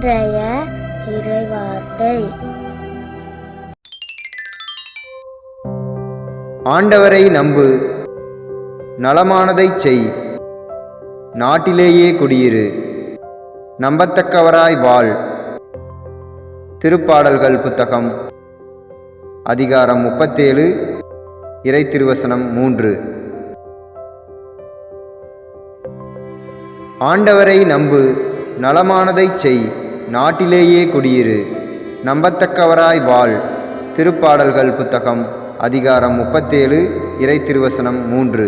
இன்றைய இறைவார்த்தை. ஆண்டவரை நம்பு, நலமானதைச் செய், நாட்டிலேயே குடியிரு, நம்பத்தக்கவராய் வாழ். திருப்பாடல்கள் புத்தகம் அதிகாரம் 37 இறை திருவசனம் 3. ஆண்டவரை நம்பு, நலமானதைச் செய், நாட்டிலேயே குடியிரு, நம்பத்தக்கவராய் வாழ். திருப்பாடல்கள் புத்தகம் அதிகாரம் 37 இறை திருவசனம் 3.